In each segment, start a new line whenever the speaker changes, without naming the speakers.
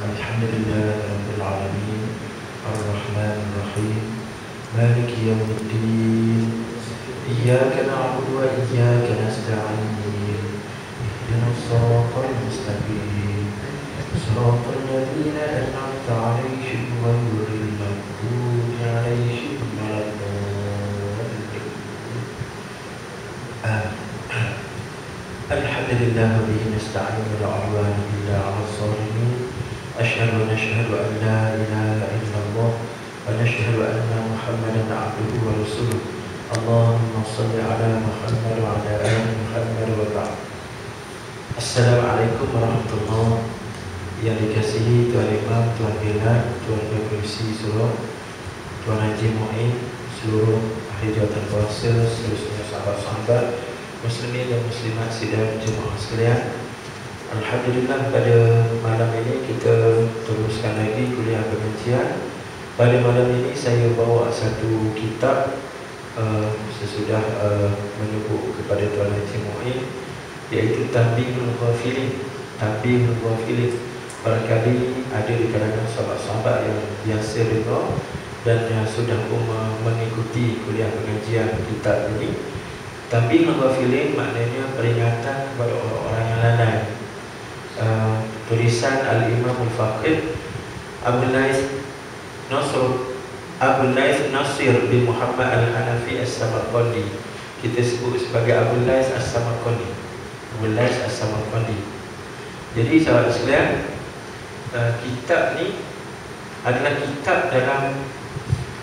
Alhamdulillah Rabbil Alamin Ar-Rahman Ar-Rahim Maliki Yawmiddin Iyyaka na'budu wa iyyaka nasta'in Ihdinas siratal mustaqim Siratal ladzina an'amta 'alaihim ghairil maghdubi 'alaihim waladdallin. Alhamdulillah bihi nasta'in wa la 'udwana illa 'alal zalimin. Asyhadu an la ilaha illallah wa nashhadu anna Muhammadan 'abduhu wa rasuluh. Allahumma shalli 'ala Muhammad wa 'ala ali Muhammad wa ba'd. Assalamualaikum warahmatullahi wabarakatuh. Yang dikasihi Tuan Imam, Tuan Bilal, Tuan Pengerusi Surau, Tuan Haji Mu'in, seluruh ahli jawatan kuasa, seluruh sahabat-sahabat muslimin dan muslimat sidang jemaah sekalian. Alhamdulillah, pada malam ini kita teruskan lagi kuliah pengajian. Pada malam ini saya bawa satu kitab sesudah menyebut kepada Tuan Haji Mu'in, iaitu Tanbihul Ghafilin. Tanbihul Ghafilin, barangkali ada di kalangan sahabat-sahabat yang biasa dengar dan yang sudah pun mengikuti kuliah pengajian kitab ini. Tanbihul Ghafilin maknanya peringatan kepada orang-orang yang lalai. Tulisan Al-Imam Al-Faqih Abdul Laith Nasir bin Muhammad Al-Hanafi As-Samarqandi. Kita sebut sebagai Abdul Laith As-Samarqandi. Abdul Laith As-Samarqandi. Jadi sahabat sekalian, kitab ni adalah kitab dalam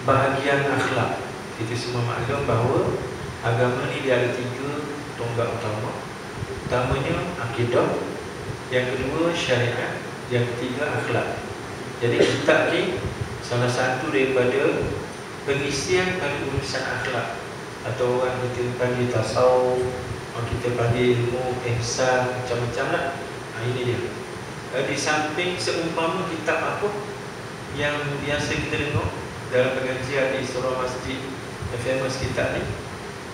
bahagian akhlak. Kita semua maklum bahawa agama ni dia ada 3 tonggak utama. Utamanya akidah, yang kedua syariat, yang ketiga akhlak. Jadi kitab ni salah satu daripada pengisian pada urusan akhlak, atau orang kita panggil tasawuf, orang kita panggil ilmu ihsan, macam-macam lah. Ini dia. Di samping seumpama kitab apa yang biasa kita dengar dalam pengajian di surau masjid, yang famous kitab ni,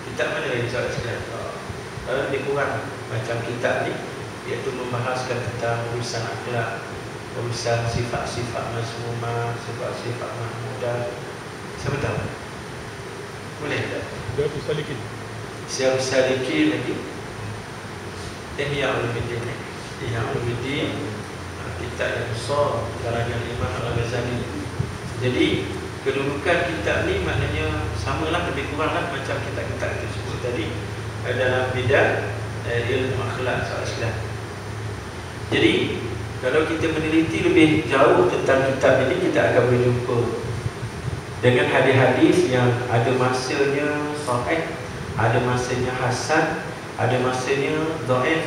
kitab mana lagi sahabat sekalian? Lebih kurang macam kitab ni, iaitu membahaskan tentang urusan akhlak, urusan sifat-sifat mazmumah, sifat-sifat mahmudah. Siapa tahu? Boleh tak?
Syarul Salikin.
Syarul Salikin lagi. Ihya Ulumuddin. Ihya Ulumuddin, kitab yang besar karangan Imam Al-Ghazali. Jadi kedudukan kitab ni maknanya samalah, lebih kuranglah macam kitab-kitab kita sebut tadi dalam bidang ilmu akhlak, sahabat sekalian. Jadi kalau kita meneliti lebih jauh tentang kitab ini, kita akan berjumpa dengan hadis-hadis yang ada masanya sahih, ada masanya hasan, ada masanya dhaif,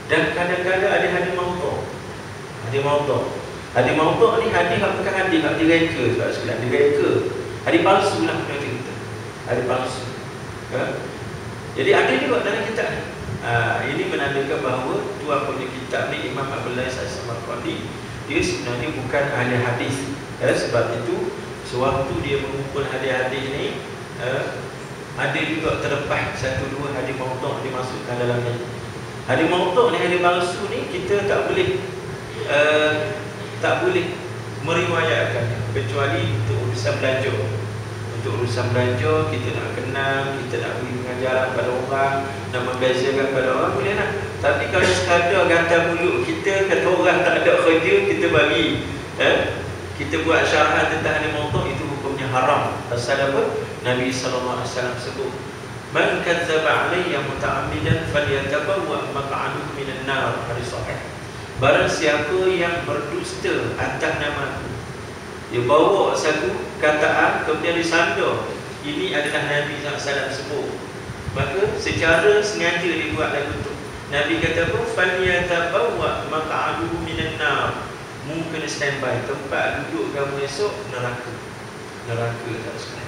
dan kadang-kadang ada hadis maudhu'. Hadis maudhu'. Hadis maudhu' ni hadis bukan hadis, hadis direka, sahabat sekalian, direka. Hadis palsu lah kata kita. Hadis palsu. Jadi ada juga dalam kitab ni. Ini menandakan bahawa tuan punya kitab ni, Imam Abdul Laith As-Samarqandi, dia sebenarnya bukan ahli hadis. Sebab itu sewaktu dia mengumpul hadis-hadis ni, ada juga terlepas 1-2 hadis maudhu' dimasukkan dalam ni. Hadis maudhu' ni, hadis palsu ni, kita tak boleh meriwayatkan kecuali untuk urusan belanja. Untuk urusan belanja, kita nak kenal, kita nak beri pengajaran pada orang, nak membezakan pada orang, boleh lah. Tapi kalau sekadar gatal mulut kita, kata orang tak ada kerja, kita bagi, kita buat syarahan tentang hadis maudhu', itu hukumnya haram. Pasal apa? Nabi SAW sebut, man kadzdzaba 'alayya muta'ammidan falyatabawwa maq'adahu minan nar. Hadis sahih. Barang siapa yang berdusta atas nama, dia bawa satu kataan kemudian disandar ini adalah Nabi SAW sebut, maka secara sengaja dibuat lagu tu. Nabi kata apa? Falyatabawwa maq'adahu minan nar. Mungkin standby tempat duduk kamu esok neraka. Neraka, tak sekali.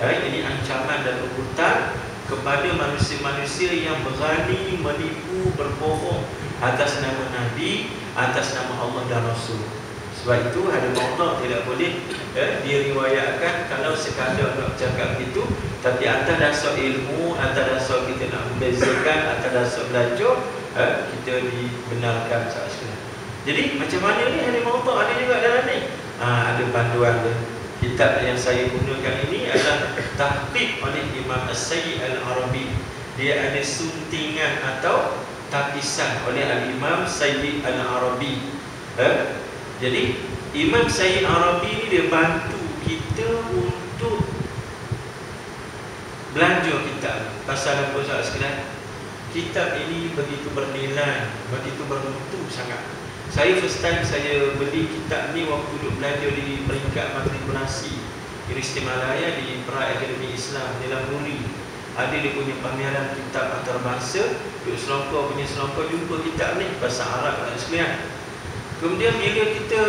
Ini ancaman dan hukuman kepada manusia-manusia yang berani menipu, berbohong atas nama Nabi, atas nama Allah dan Rasul. Sebab itu hadis maudhu' tidak boleh diriwayatkan kalau sekadar nak cakap itu, tapi atas dasar ilmu, atas dasar kita nak membezakan, atas dasar belajar, kita dibenarkan sahaja. Jadi macam mana ni hadis maudhu' ada juga dalam ni. Ada panduan dia. Kitab yang saya gunakan ini adalah tahqiq oleh Imam As-Sayyid Al-Arabi. Dia ada suntingan atau tapisan oleh Al-Imam Sayyid Al-Arabi. Jadi Imam Sayyid Al-Arabi ni dia bantu kita untuk belanja kitab. Pasal apa sahabat sekalian? Kitab ini begitu bernilai, begitu bermutu sangat. Saya first time saya beli kitab ni waktu duduk belajar di peringkat matrikulasi Universiti Malaya di Pra-Akademi Islam di Lahuri. Ada dia punya pameran kitab antarabangsa, duduk Selangor punya Selangor jumpa kitab ni bahasa Arab dan sekalian. Kemudian bila kita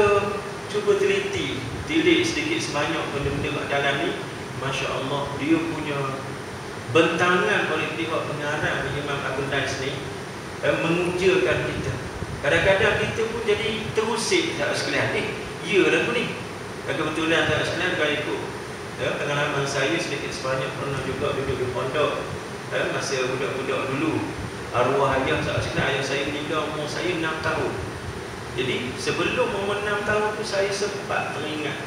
cuba teliti, tilik sedikit sebanyak benda-benda kat dalam ni, Masya Allah, dia punya bentangan oleh pihak pengarang Imam Abdul Nais ni mengujakan kita. Kadang-kadang kita pun jadi terusik sahabat sekalian. Ya dah tu ni. Dan kebetulan sahabat sekalian kalau ikut pengalaman saya sedikit sebanyak pernah juga duduk di pondok masa budak-budak dulu. Arwah ayah sahabat sekalian, ayah saya meninggal umur saya 6 tahun. Jadi sebelum umur 6 tahun tu saya sempat teringat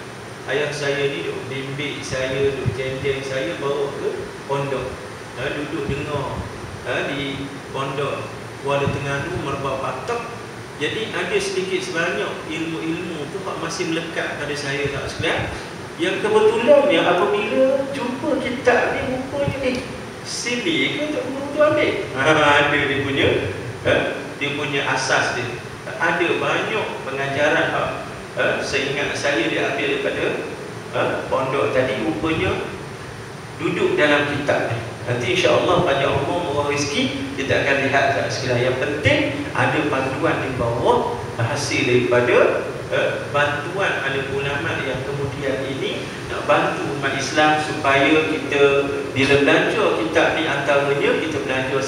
ayah saya ni duduk bimbing saya, duduk jendeng saya bawa ke pondok. Duduk dengar di pondok Kuala Terengganu Merbau Patok. Jadi ada sedikit sebanyak ilmu-ilmu tu masih melekat pada saya sahabat sekalian. Yang kebetulannya apabila jumpa kitab ni rupanya sili ke tak guru tu ambil. Ada dia punya asas dia. Ada banyak pengajaran seingat saya dia ambil daripada pondok tadi, rupanya duduk dalam kitab ni. Nanti insya-Allah panjang umur murah rezeki kita akan lihat sahabat sekalian. Yang penting ada panduan di bawah hasil daripada bantuan ada ulama yang kemudian ini nak bantu umat Islam supaya kita bila belanja kitab ni antaranya kita belanja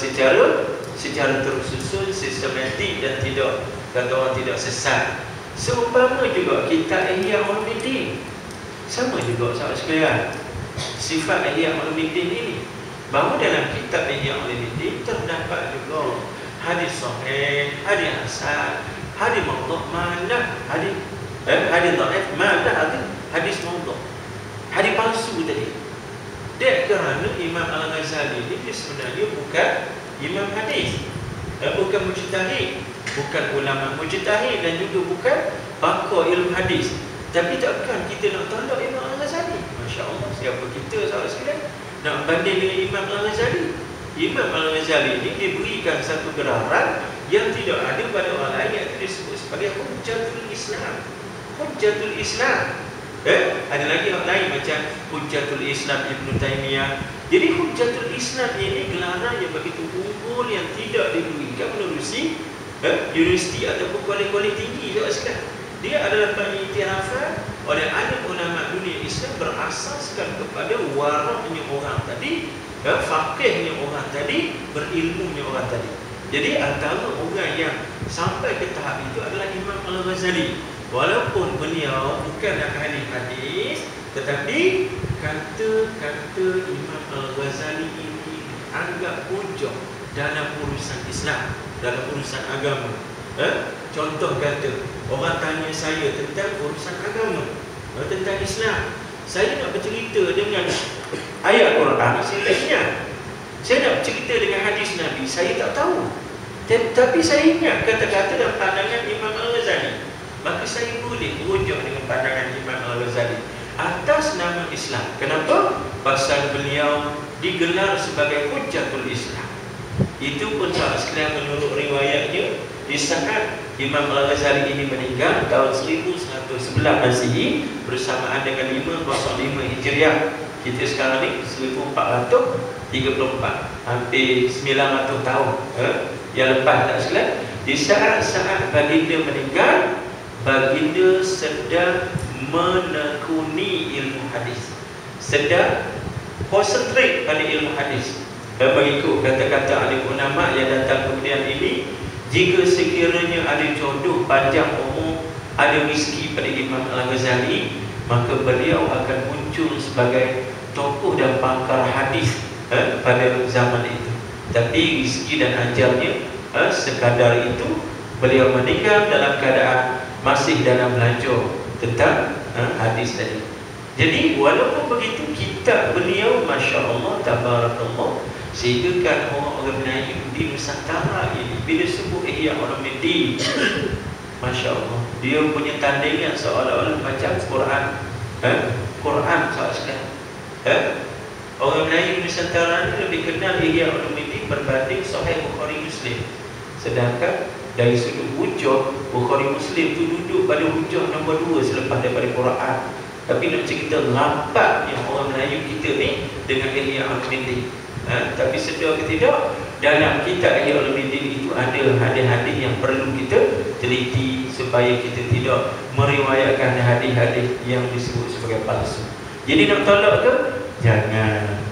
secara tersusun, sistematik dan tidak kata orang tidak sesat. Seumpama juga kitab Ihya Ulumuddin. Sama juga sahabat sekalian. Sifat Ihya Ulumuddin ini bahawa dalam kitab Ihya Ulumuddin terdapat juga hadis sahih, hadis hasan, hadis maudhu', mana hadis dhaif, mana hadis maudhu', hadis palsu tadi. Dia kerana Imam Al-Ghazali ni dia sebenarnya bukan imam hadis, bukan mujtahid, bukan ulama mujtahid dan juga bukan pakar ilmu hadis. Tapi takkan kita nak tolak Imam Al-Ghazali? Masya-Allah, siapa kita sahabat sekalian nak banding dengan Imam Al-Ghazali? Imam Al-Ghazali ini diberikan satu gelaran yang tidak ada pada orang lain, yang disebut sebagai Hujjatul Islam. Hujjatul Islam. Ada lagi orang lain macam Hujjatul Islam Ibn Taymiyah. Jadi Hujjatul Islam ini gelaran yang begitu unggul yang tidak diberikan menerusi universiti ataupun kualiti tinggi. Dia adalah pengiktirafan oleh alim ulama dunia Islam berasaskan kepada waraknya orang tadi, faqihnya orang tadi, berilmunya orang tadi. Jadi antara orang yang sampai ke tahap itu adalah Imam Al-Ghazali. Walaupun beliau bukanlah ahli hadis, tetapi kata-kata Imam Al-Ghazali ini dianggap hujah dalam urusan Islam, dalam urusan agama. Contoh kata, orang tanya saya tentang urusan agama, tentang Islam, saya nak bercerita dengan ayat Quran, saya tak ingat. Saya nak bercerita dengan hadis Nabi, saya tak tahu. Tapi saya ingat kata-kata dan pandangan Imam Al-Ghazali. Maka saya boleh berujuk dengan pandangan Imam Al-Ghazali atas nama Islam. Kenapa? Pasal beliau digelar sebagai Hujjatul Islam. Itu pun sahabat sekalian menurut riwayatnya, di saat Imam Al-Ghazali ini meninggal tahun 1111 Masihi bersamaan dengan 505 Hijriah. Kita sekarang ni 1434, hampir 900 tahun yang lepas tak sekalian. Di saat-saat baginda meninggal, baginda sedang menekuni ilmu hadis, sedang konsentrate pada ilmu hadis. Mengikut kata-kata alim ulama yang datang kemudian ini, jika sekiranya ada jodoh panjang umur, ada rezeki pada Imam Al-Ghazali, maka beliau akan muncul sebagai tokoh dan pakar hadis pada zaman itu. Tapi rezeki dan ajalnya sekadar itu, Beliau meninggal dalam keadaan masih dalam lajur tentang hadis tadi. Jadi walaupun begitu, kitab beliau Masya Allah, Tabarakallah, sehingga kan orang-orang Melayu di Nusantara ini bila sebut Ihya Ulumuddin, Masya Allah, dia punya tandingan seolah-olah macam Quran. Quran sekarang. Orang Melayu di Nusantara ini lebih kenal Ihya Ulumuddin berbanding Sahih Bukhari Muslim. Sedangkan dari sudut hujah, Bukhari Muslim itu duduk pada hujah nombor 2 selepas daripada Quran. Tapi nak cerita rapatnya orang Melayu kita ni dengan Ihya Ulumuddin. Tapi sedar ke tidak, dalam kitab Ihya Ulumuddin itu ada hadis-hadis yang perlu kita teliti supaya kita tidak meriwayatkan hadis-hadis yang disebut sebagai palsu. Jadi nak tolak ke? Jangan.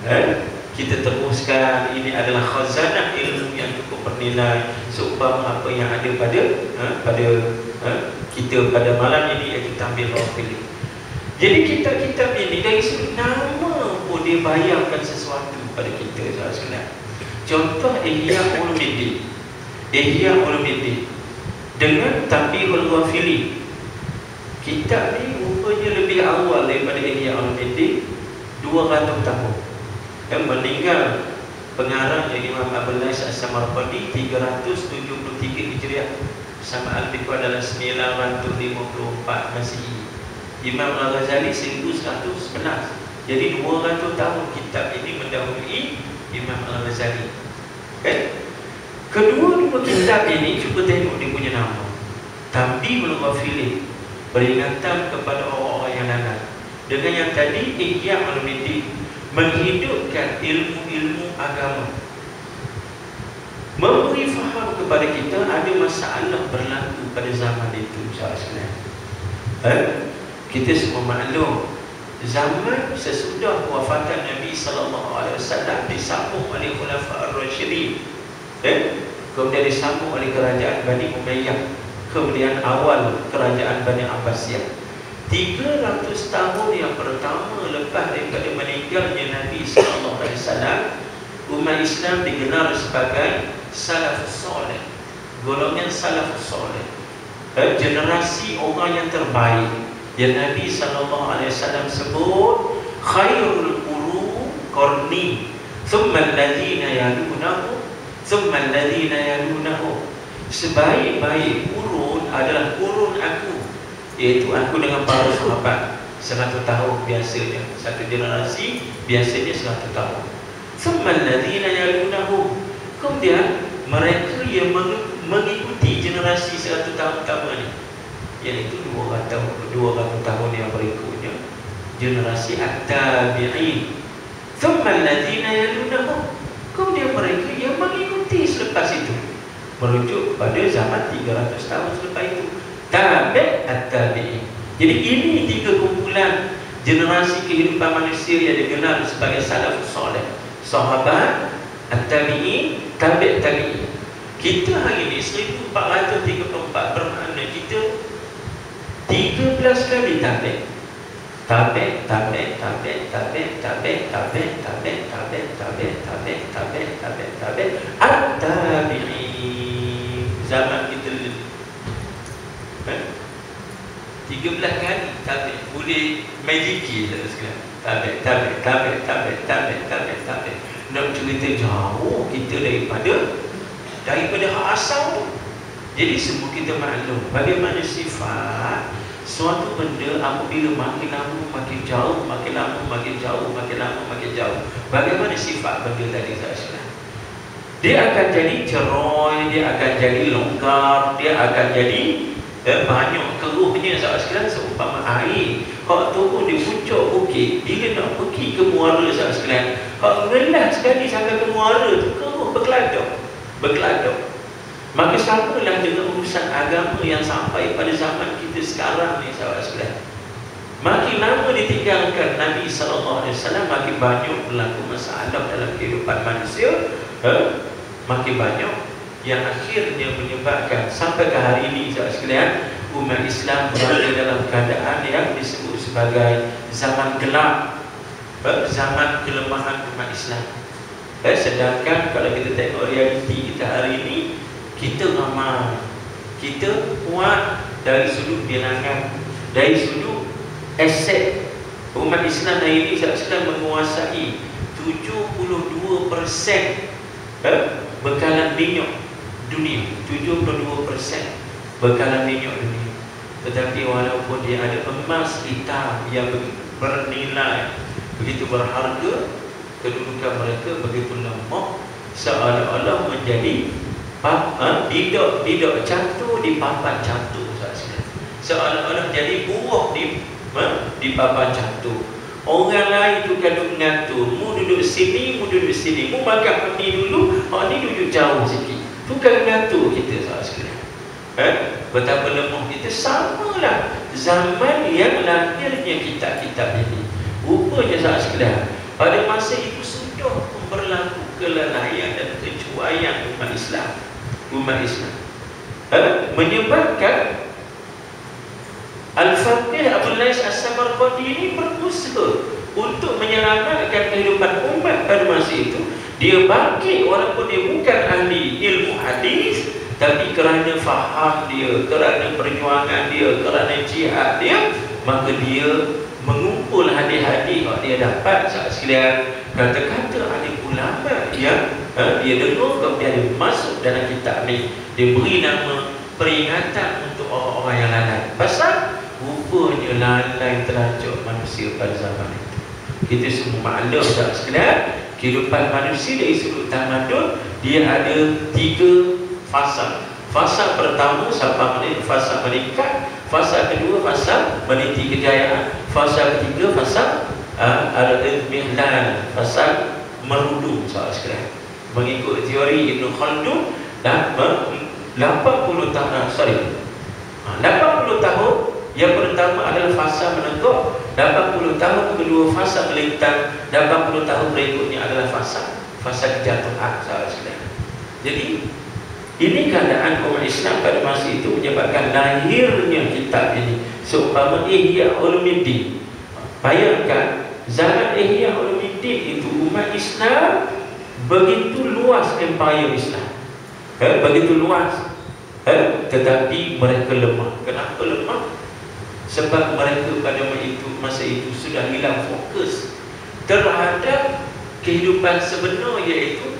Kita teruskan, ini adalah khazanah ilmu yang cukup bernilai seumpama apa yang ada pada kita pada malam ini, iaitu Tanbih Rawafili. Jadi kitab-kitab ini dari sudut nama pun dia bayangkan sesuatu pada kita, saudara sekalian. Contoh Ihya Ulumuddin. Ihya Ulumuddin dengan Tanbihul Ghafili. Kitab ni rupanya lebih awal daripada Ihya Ulumuddin 200 tahun. Dan meninggal pengarangnya Imam Abul Lais As-Samarqandi 373 Hijriah, sama Al-Fiqh adalah 954 Masihi. Imam Al-Ghazali 1111. Jadi 200 tahun kitab ini mendahului Imam Al-Ghazali. Kedua-dua kitab ini cuba tengok dia punya nama. Tanbihul Ghafili, peringatan kepada orang-orang yang lalai. Dengan yang tadi Ihya Ulumuddin, menghidupkan ilmu-ilmu agama, memberi faham kepada kita ada masalah berlaku pada zaman itu, saudara sekalian. Kita semua maklum, zaman sesudah wafatan Nabi SAW disambung oleh Khulafa Ar-Rasyidin, kemudian disambung oleh kerajaan Bani Umayyah, kemudian awal kerajaan Bani Abbasiyah. 300 tahun yang pertama lepas daripada meninggalnya Nabi SAW, umat Islam digelar sebagai Salafus Saleh, golongan Salafus Saleh, generasi orang yang terbaik yang Nabi SAW sebut khairul qurun qarni thumma alladhina yalunahu thumma alladhina yalunahu. Sebaik-baik kurun adalah kurun aku, iaitu aku dengan para sahabat. 100 tahun biasanya, satu generasi biasanya 100 tahun. Thumma alladhina yalunahu, kemudian mereka yang mengikuti generasi 100 tahun pertama ni, iaitu 200 tahun yang berikutnya, generasi at-tabi'in. Thumma alladhina yalunahu, kemudian mereka yang mengikuti selepas itu, merujuk pada zaman 300 tahun selepas itu, tabi' at-tabi'in. Jadi ini 3 kumpulan generasi kehidupan manusia yang dikenal sebagai salafus saleh: sahabat, at-tabi'in, tabi' tabi'in. Kita hari ini 1434 bermakna kita 13 kali tabi'. Tabi', tabi', tabi', tabi', tabi', tabi', tabi', tabi', tabi', tabi', tabi', tabi', tabi', at-tabi'in. Zaman kita 13 kali tabi'. Boleh magiki tak sekarang. Tabi', tabi', tabi', tabi', tabi', tabi', tabi'. Nak cerita jauh kita daripada hak asal tu. Jadi semua kita maklum bagaimana sifat suatu benda apabila makin lama makin jauh, makin lama makin jauh, makin lama makin jauh. Bagaimana sifat benda tadi, saudara? Dia akan jadi ceroy, dia akan jadi longgar, dia akan jadi banyak keruhnya, saudara, seumpama air. Kalau turun di puncak bukit, bila nak pergi ke muara, saudara, kalau rendah sekali sampai ke muara tu, keruh berkeladuk. Maka samalah dengan urusan agama yang sampai pada zaman kita sekarang ni, saudara sekalian. Makin lama ditinggalkan Nabi SAW, makin banyak berlaku masalah dalam kehidupan manusia, makin banyak yang akhirnya menyebabkan sampai ke hari ini, saudara sekalian, umat Islam berada dalam keadaan yang disebut sebagai zaman gelap, zaman kelemahan umat Islam. Sedangkan kalau kita tengok realiti kita hari ini, kita ramai kita kuat dari sudut bilangan, dari sudut aset. Umat Islam hari ini sedang menguasai 72% bekalan minyak dunia. 72% bekalan minyak dunia. Tetapi walaupun dia ada emas hitam yang bernilai begitu berharga, kedudukan mereka begitu lemah, seolah-olah menjadi bidak cantu di papan cantu. Seolah-olah jadi buah di papan cantu. Orang lain tu kadang mengatur, mu duduk sini, mu duduk sini, mu makan ni dulu, ni duduk jauh sikit. Tu kan mengatur kita, saudara sekalian. Betapa lemah kita. Samalah zaman yang lahirnya kitab-kitab ini. Rupanya, saudara sekalian, pada masa itu sudah berlaku kelalaian dan kecuaian umat Islam. Menyebabkan Al-Faqih Abdul Lais As-Samarqandi ini berusaha untuk menyelamatkan kehidupan umat pada masa itu. Dia bangkit walaupun dia bukan ahli ilmu hadis, tapi kerana faham dia, kerana perjuangan dia, kerana jihad dia, maka dia mengumpul hadis-hadis yang dia dapat. Sahabat sekalian, kata-kata ahli ulama yang dia dengar, kemudian dia masuk dalam kitab ni. Dia beri nama peringatan untuk orang-orang yang lalai. Pasal rupanya lalai terlanjur manusia pada zaman itu. Kita semua maklum, sahabat sekalian, kehidupan manusia dari sudut tamadun dia ada 3 fasa. Fasa pertama fasa meningkat, fasa kedua fasa meniti kejayaan, fasa ketiga fasa al-idmihlan, fasa merudum, sahabat sekalian. Mengikut teori Ibn Khaldun, 80 tahun yang pertama adalah fasa menegak, 80 tahun kedua fasa melintang, 80 tahun berikutnya adalah fasa kejatuhan, sahabat sekalian. Jadi ini keadaan umat Islam pada masa itu menyebabkan lahirnya kitab ini. Seumpama Ihya Ulumuddin. Bayangkan zaman Ihya Ulumuddin itu umat Islam begitu luas empire Islam. Begitu luas. Tetapi mereka lemah. Kenapa lemah? Sebab mereka pada masa itu sudah hilang fokus terhadap kehidupan sebenar, iaitu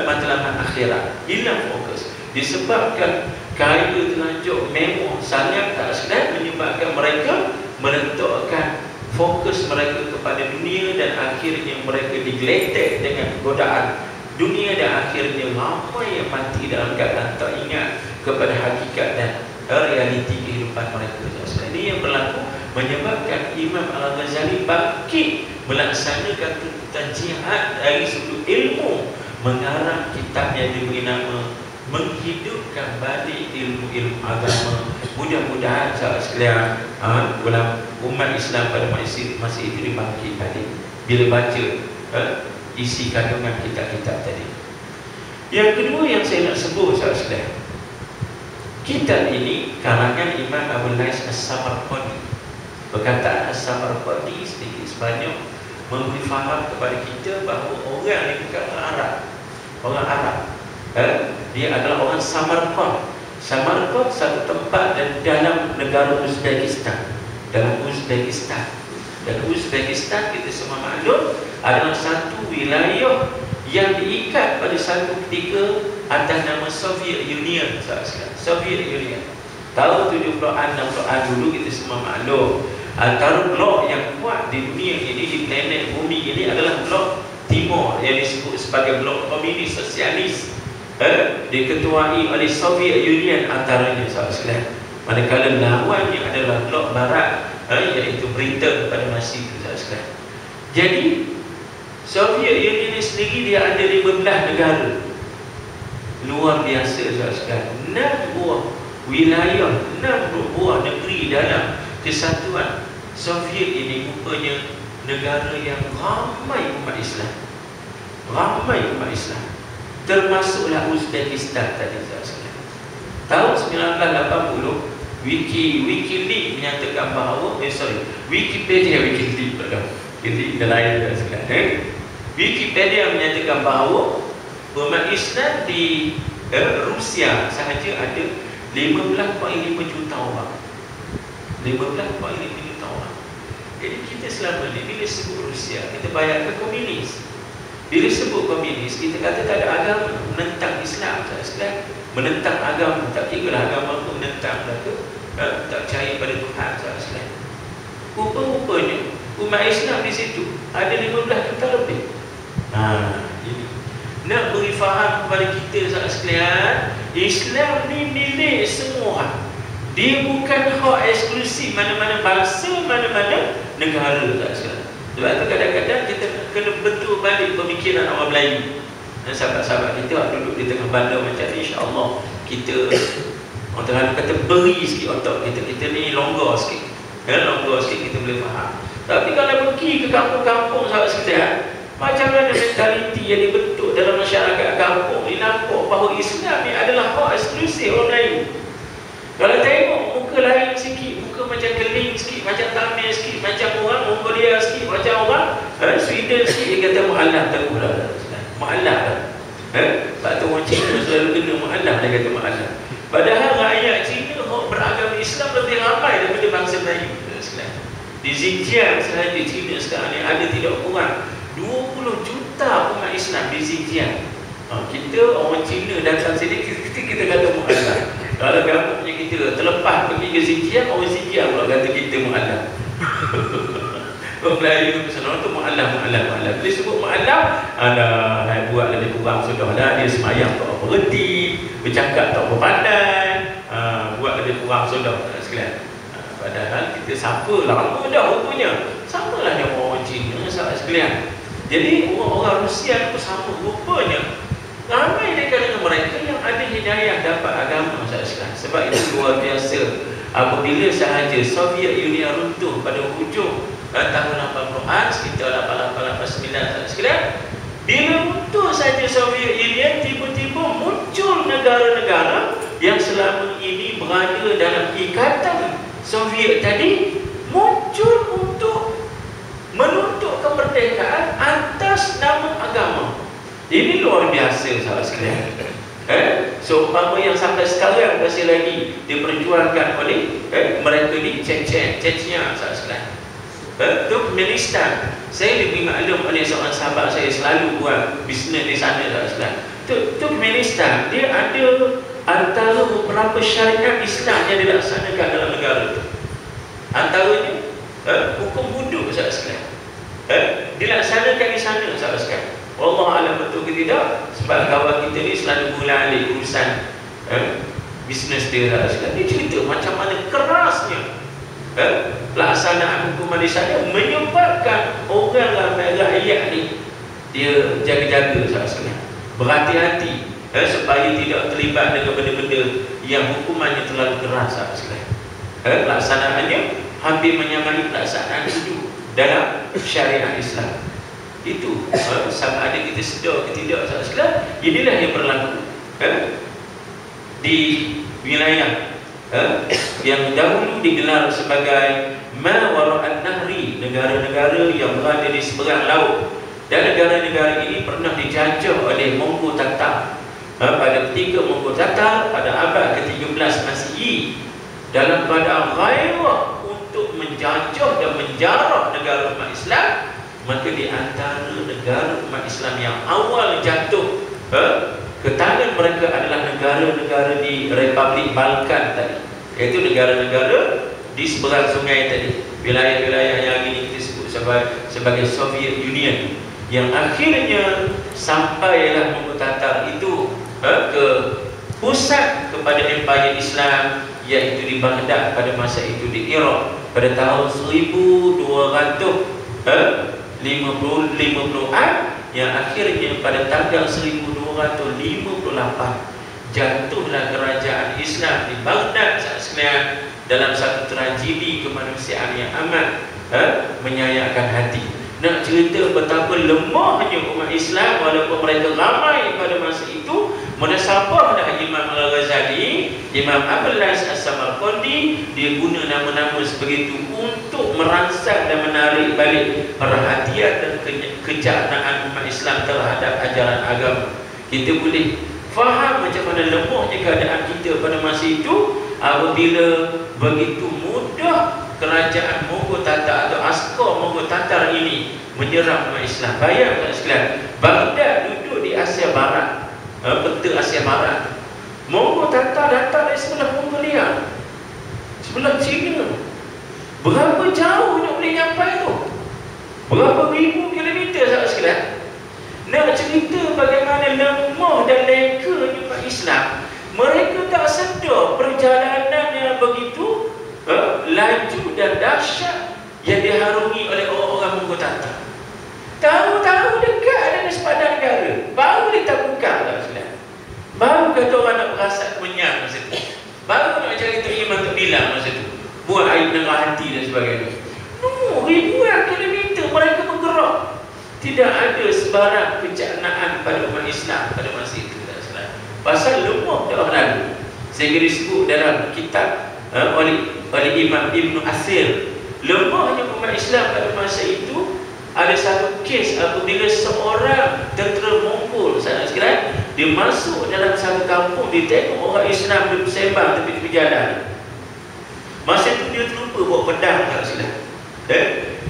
matlamat akhirat. Hilang fokus disebabkan kaya terlanjur mewah sangat, tak sedar, menyebabkan mereka meletakkan fokus mereka kepada dunia, dan akhirnya mereka digeletek dengan godaan dunia, dan akhirnya ramai yang mati dalam keadaan tak ingat kepada hakikat dan realiti kehidupan mereka. Ini yang berlaku menyebabkan Imam Al-Ghazali bangkit melaksanakan tuntutan jihad dari sudut ilmu, mengarang kitab yang diberi nama menghidupkan balik ilmu-ilmu agama. Mudah-mudahan, sahabat sekalian, umat Islam pada masa itu dibangkit balik bila baca isi kandungan kitab-kitab tadi. Yang kedua yang saya nak sebut, sahabat sekalian, kitab ini karangan Imam Abdul Lais As-Samarqandi. Perkataan As-Samarqandi sedikit sebanyak memberi faham kepada kita bahawa orang ini bukan orang Arab. Dia adalah orang Samarkand. Samarkand satu tempat dalam negara Uzbekistan. Dan Uzbekistan kita semua maklum adalah satu wilayah yang diikat pada satu ketika atas nama Soviet Union. Soviet Union tahun 70-an 60-an dulu, kita semua maklum antara blok yang kuat di dunia ini, di planet bumi ini, adalah blok timur yang disebut sebagai blok komunis sosialis, diketuai oleh Soviet Union antaranya, sahabat sekalian. Manakala lawannya adalah blok barat, iaitu Britain pada masa itu, sahabat sekalian. Jadi Soviet Union ini sendiri dia ada 15 negara. Luar biasa, sahabat sekalian. 6 buah wilayah, 6 buah negeri dalam kesatuan Soviet ini. Rupanya negara yang ramai umat Islam. Termasuklah Uzbekistan tadi, sahabat sekalian. Tahun 1980 Wikileaks menyatakan bahawa Wikipedia menyatakan bahawa umat Islam di Rusia sahaja ada 15.5 juta orang. 15.5 juta orang. Jadi kita selama ni bila sebut Rusia, kita bayangkan komunis. Bila sebut komunis, kita kata tak ada agama, menentang Islam, tak. Menentang agama, tak kira lah agama pun menentang dah tu, tak percaya pada Tuhan, tak. Rupa-rupanya umat Islam di situ ada 15 juta lebih. Ini nak beri faham kepada kita sahabat sekalian, Islam ni milik semua orang. Dia bukan hak eksklusif mana-mana bangsa, mana-mana negara, sahabat sekalian. Sebab tu kadang-kadang kita kena betul balik pemikiran orang Melayu. Dan sahabat-sahabat kita duduk di tengah bandar macam ni, insya-Allah kita orang Terengganu kata beri sikit otak kita ni longgar sikit. Longgar sikit kita boleh faham. Tapi kalau pergi ke kampung-kampung sahabat sekalian, macam mana mentaliti yang dibentuk dalam masyarakat kampung ni, nampak bahawa Islam ni adalah hak eksklusif orang Melayu. Kalau tengok muka lain sikit, muka macam Keling sikit, macam Tamil sikit, macam orang Mongolia sikit, macam orang Sweden sikit, dia kata mu'alaf teruk lah. Mu'alaf lah. Sebab tu orang Cina selalu kena mu'alaf, dia kata mu'alaf. Padahal rakyat Cina beragama Islam lebih ramai daripada bangsa Melayu. Di Xinjiang sahaja Cina sekarang ni ada tidak kurang 20 juta umat Islam di Xinjiang. Kita orang Cina datang sini, kita kata mu'alaf. Kalau kampungnya kita terlepas pergi ke Xinjiang, orang Xinjiang pula kata kita mu'alaf. Orang Melayu sana tu mu'alaf. Bila sebut mu'alaf, buat lebih kurang sudah lah, dia semayang tak berhenti, bercakap tak berpandai, buat lebih kurang sudah sekalian. Padahal kita siapa lama dah rupanya, sama lah yang orang Cina sahabat sekalian. Jadi orang-orang Rusia itu sama rupanya. Ramai dekat dengan mereka yang ada hidayah dapat agama sahabat sekalian. Sebab itu luar biasa apabila sahaja Soviet Union runtuh pada hujung tahun 80-an, sekitar 88-89 sahabat sekalian. Bila runtuh saja Soviet Union, tiba-tiba muncul negara-negara yang selama ini berada dalam ikatan Soviet tadi, muncul untuk menuntut kemerdekaan atas nama agama. Ini luar biasa sahabat sekalian. Seumpama yang sampai sekarang masih lagi diperjuangkan oleh mereka di Chechnya sahabat sekalian. Turkmenistan, saya lebih maklum oleh seorang sahabat saya selalu buat bisnes di sana sahabat sekalian. Turkmenistan dia ada antara beberapa syariat Islam yang dilaksanakan dalam negara itu. Antaranya hukum wuduk sahabat sekalian, dilaksanakan di sana sahabat sekalian. Allah alam betul ke tidak, sebab kawan kita ni selalu berulang alik urusan bisnes dia sahabat sekalian. Dia cerita macam mana kerasnya pelaksanaan hukuman di sana menyebabkan orang ramai rakyat ni dia jaga-jaga sahabat sekalian, berhati-hati supaya tidak terlibat dengan benda-benda yang hukumannya terlalu keras sahabat sekalian. Pelaksanaannya hampir menyamai pelaksanaan itu dalam syariat Islam. Itu sama ada kita sedar ke tidak sahabat sekalian, inilah yang berlaku di wilayah yang dahulu digelar sebagai ma wara'an nahri, negara-negara yang berada di seberang laut. Dan negara-negara ini pernah dijajah oleh Mongol Tatar pada ketika Mongol Tatar pada abad ke-13 Masihi dalam keadaan ghairah untuk menjajah dan menjarah negara umat Islam. Maka di antara negara umat Islam yang awal jatuh ke tangan mereka adalah negara-negara di Republik Balkan tadi, iaitu negara-negara di seberang sungai tadi, wilayah-wilayah yang ini kita sebut sebagai Soviet Union, yang akhirnya sampailah Mongol Tatar itu ke pusat kepada Empire Islam, iaitu di Baghdad pada masa itu di Iraq pada tahun 1250-an, yang akhirnya pada tanggal 1258 jatuhlah kerajaan Islam di Baghdad sahabat sekalian dalam satu tragedi kemanusiaan yang amat menyayatkan hati. Nak cerita betapa lemahnya umat Islam walaupun mereka ramai pada masa itu. Menasabahlah Imam Al-Ghazali, Imam Abul As As-Samarqandi, dia guna nama-nama sebegitu untuk merangsang dan menarik balik perhatian dan kejaknaan umat Islam terhadap ajaran agama. Kita boleh faham macam mana lemahnya keadaan kita pada masa itu, apabila begitu mudah kerajaan Mongol Tatar atau askar Mongol Tatar ini menyerang umat Islam. Bayangkan sekalian, Baghdad duduk di Asia Barat, peta Asia Barat. Mongol Tatar datang dari sebelah Mongolia, sebelah China. Berapa jauh nak boleh nyampai tu? Berapa ribu kilometer, sahabat sekalian. Nak cerita bagaimana lemah dan lekanya umat Islam. Mereka tak sedar perjalanan yang begitu laju dan dahsyat yang diharungi oleh orang-orang Mongol Tatar. Tahu-tahu dekat dengan sepadan negara, baru dia tak buka, sahabat sekalian. Baru kata orang nak berasak menyang masa tu. Baru nak cari Tok Imam Tok Bilang masa tu. Buat air tengah hati dan sebagainya. Ribuan kilometer mereka bergerak. Tidak ada sebarang kecanaan pada umat Islam pada masa itu. Pasal lemah dah lalu. Sehingga disebut dalam kitab oleh Imam Ibn Asir, lemahnya umat Islam pada masa itu. Ada satu kes apabila seorang tentera Mongol, sahabat sekalian, dia masuk dalam satu kampung, dia tengok orang Islam dia bersembang tepi-tepi jalan. Masa itu dia terlupa bawa pedang, sahabat sekalian.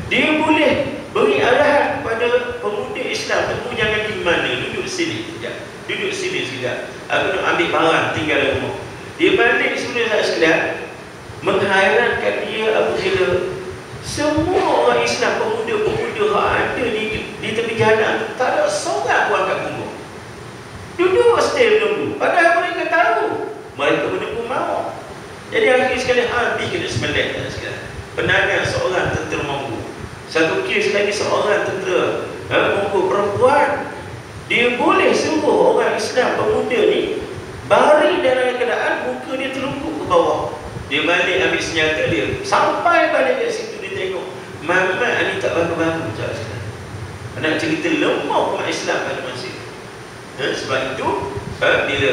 Dia boleh beri arahan kepada pemuda Islam, kamu jangan pergi mana, duduk sini sekejap, duduk sini sekejap, aku nak ambil barang tinggal di rumah. Dia balik sebenarnya, sahabat sekalian. Menghairankan dia apabila semua orang Islam, pemuda-pemuda yang ada di tepi jalan, tak ada seorang pun angkat punggung, duduk stay menunggu. Padahal mereka tahu mereka menunggu maut. Jadi akhir sekali habis kena sembelih, sekalian. Penangan seorang tentera Mongol. Satu kes lagi, seorang tentera Mongol perempuan, dia boleh suruh orang Islam pemuda ni baring dalam keadaan muka dia terlungkup ke bawah. Dia balik ambil senjata dia, sampai balik kat situ dia tengok Mamat ni tak bangun-bangun, sekalian. Nak cerita lemah umat Islam pada masa itu. Sebab itu bila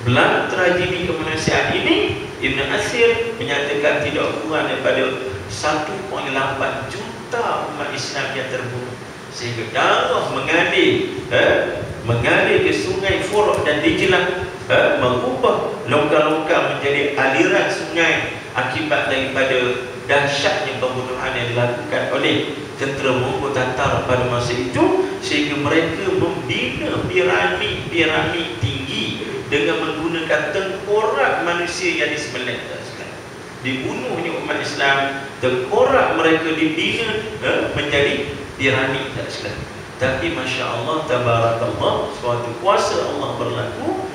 berlaku tragedi kemanusiaan ini, Ibn Asir menyatakan tidak kurang daripada 1.8 juta umat Islam yang terbunuh. Sehingga darah mengalir ke sungai Furat dan Dijlah, mengubah longkang-longkang menjadi aliran sungai akibat daripada dahsyatnya pembunuhan yang dilakukan oleh tentera Mongol Tatar pada masa itu. Sehingga mereka membina piramid tinggi dengan menggunakan tengkorak manusia yang disembelih. Dibunuhnya umat Islam, tengkorak mereka dibina menjadi piramid. Tapi Masya Allah, Tabarakallah, suatu kuasa Allah berlaku,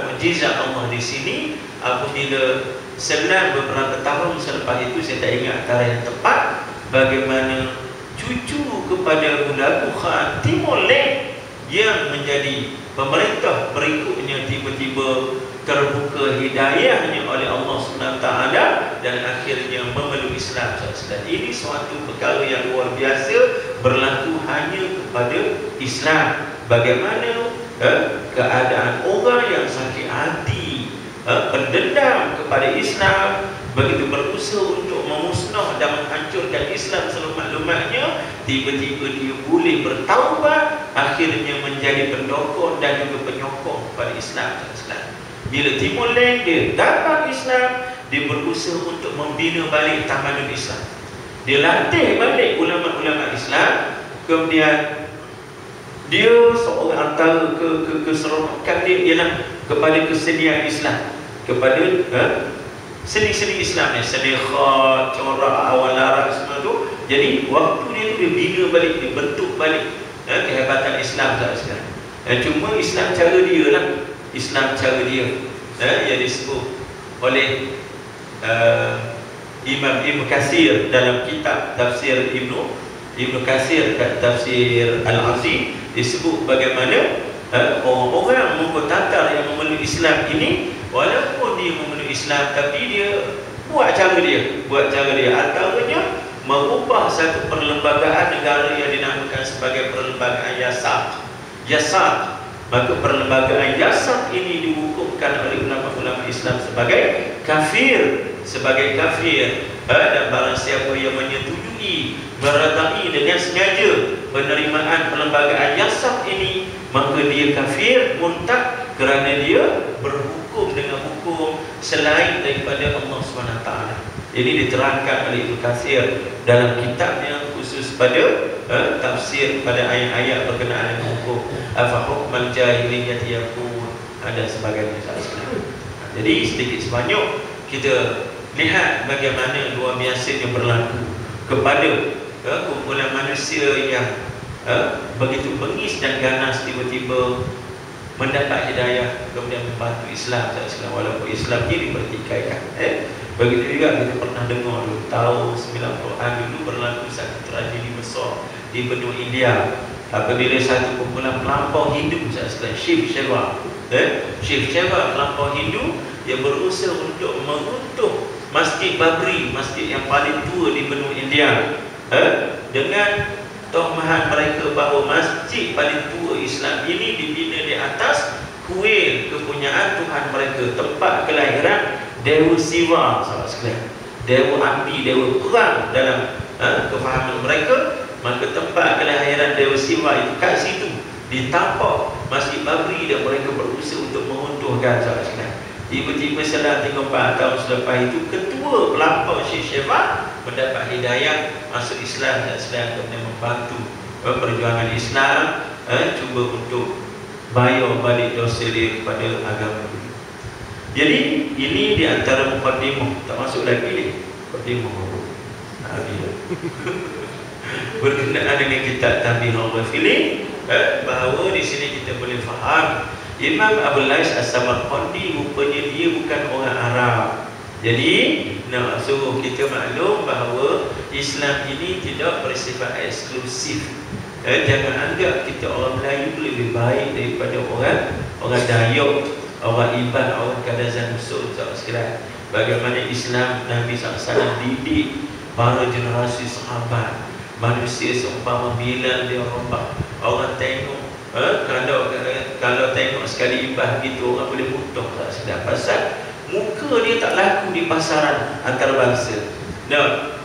mukjizat Allah di sini. Apabila selang beberapa tahun selepas itu, saya tak ingat antara yang tepat, bagaimana cucu kepada Hulagu Khan Timur Leste yang menjadi pemerintah berikutnya tiba-tiba terbuka hidayahnya oleh Allah SWT dan akhirnya memeluk Islam. Ini suatu perkara yang luar biasa berlaku hanya kepada Islam. Bagaimana keadaan orang yang sakit hati, pendendam kepada Islam, begitu berusaha untuk memusnah dan menghancurkan Islam selumat-lumatnya, tiba-tiba dia boleh bertaubat, akhirnya menjadi pendokong dan juga penyokong kepada Islam. Bila Timur Leste dia dapat Islam, dia berusaha untuk membina balik tamadun Islam. Dia latih balik ulama-ulama Islam. Kemudian dia seorang antara keseronokan dia ialah kepada kesenian Islam, kepada seni-seni Islam ni, seni khat, corak, awal larak, semua tu. Jadi waktu dia tu dia bina balik, dia bentuk balik kehebatan Islam sekarang. Cuma Islam cara dia lah, Islam cara dia yang disebut oleh Imam Ibn Katsir dalam kitab tafsir Ibn Katsir, tafsir Al-Aziz, disebut bagaimana orang-orang Mongol Tatar yang memeluk Islam ini, walaupun dia memeluk Islam, tapi dia buat cara dia. Antaranya mengubah satu perlembagaan negara yang dinamakan sebagai perlembagaan Yasat. Maka perlembagaan Yasat ini dihukumkan oleh ulama-ulama Islam sebagai kafir, dan barang siapa yang menyetujui, meredai dengan sengaja penerimaan perlembagaan Yasat ini, maka dia kafir, murtad kerana dia berhukum dengan hukum selain daripada Allah SWT. Ini diterangkan oleh Ibnu Katsir dalam kitabnya khusus pada tafsir pada ayat-ayat berkenaan dengan hukum. Afa hukmal jahiliyyati yaqul, ada sebagainya. Jadi sedikit sebanyak kita lihat bagaimana luar biasa yang berlaku kepada kumpulan manusia yang begitu bengis dan ganas tiba-tiba mendapat hidayah kemudian membantu Islam. Walaupun Islam ini dipertikaikan. Begitu juga kita pernah dengar dulu tahun 90-an dulu berlaku satu tragedi besar di benua India apabila satu kumpulan pelampau Hindu, Shiv Seva, Shiv Seva pelampau Hindu yang berusaha untuk meruntuh Masjid Babri, masjid yang paling tua di benua India, dengan tohmahan mereka bahawa masjid paling tua Islam ini dibina di atas kuil kepunyaan Tuhan mereka, tempat kelahiran Dewa Siva, sahabat sekalian, dewa api, dewa perang dalam kefahaman mereka. Maka tempat kelahiran Dewa Siva itu kat situ ditapak Masjid Babri dan mereka berusaha untuk meruntuhkan, sahabat sekalian. Tiba-tiba selang 3-4 tahun selepas itu, ketua pelampau Syekh Syeva mendapat hidayah masuk Islam dan sedang kemudian membantu perjuangan Islam, cuba untuk bayar balik dosa dia kepada agama. Jadi ini di antara mukadimah, tak masuk lagi ni mukadimah berkenaan dengan kitab Tanbihul Ghafilin, bahawa di sini kita boleh faham Imam Abul Lais As-Samarqandi rupanya dia bukan orang Arab. Jadi nak suruh kita maklum bahawa Islam ini tidak bersifat eksklusif. Jangan anggap kita orang Melayu lebih baik daripada orang Dayak, orang Iban, orang Kadazan Musuh. Sekalian, bagaimana Islam Nabi SAW didik para generasi sahabat, manusia seumpama Bilal bin Rabah. Orang tengok, kalau tengok sekali ibah gitu, orang boleh muntah tak sedap. Pasal muka dia tak laku di pasaran antarabangsa.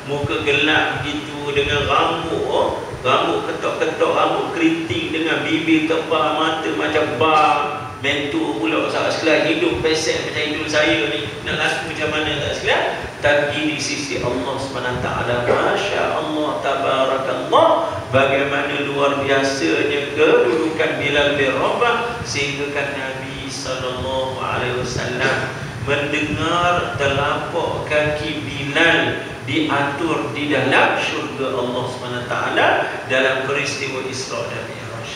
Muka gelap gitu dengan rambut, rambut ketok-ketok, rambut keriting dengan bibir tebal, mata macam bar, mentua pula, sahabat sekalian, hidup pesek macam hidup saya ni, nak laku macam mana, tak sekalian? Tapi di sisi Allah SWT, Masya Allah, Tabarakallah, bagaimana luar biasanya kedudukan Bilal bin Rabah, sehingga kan Nabi SAW mendengar telapak kaki Bilal diatur di dalam syurga Allah SWT dalam peristiwa Isra dan Mi'raj.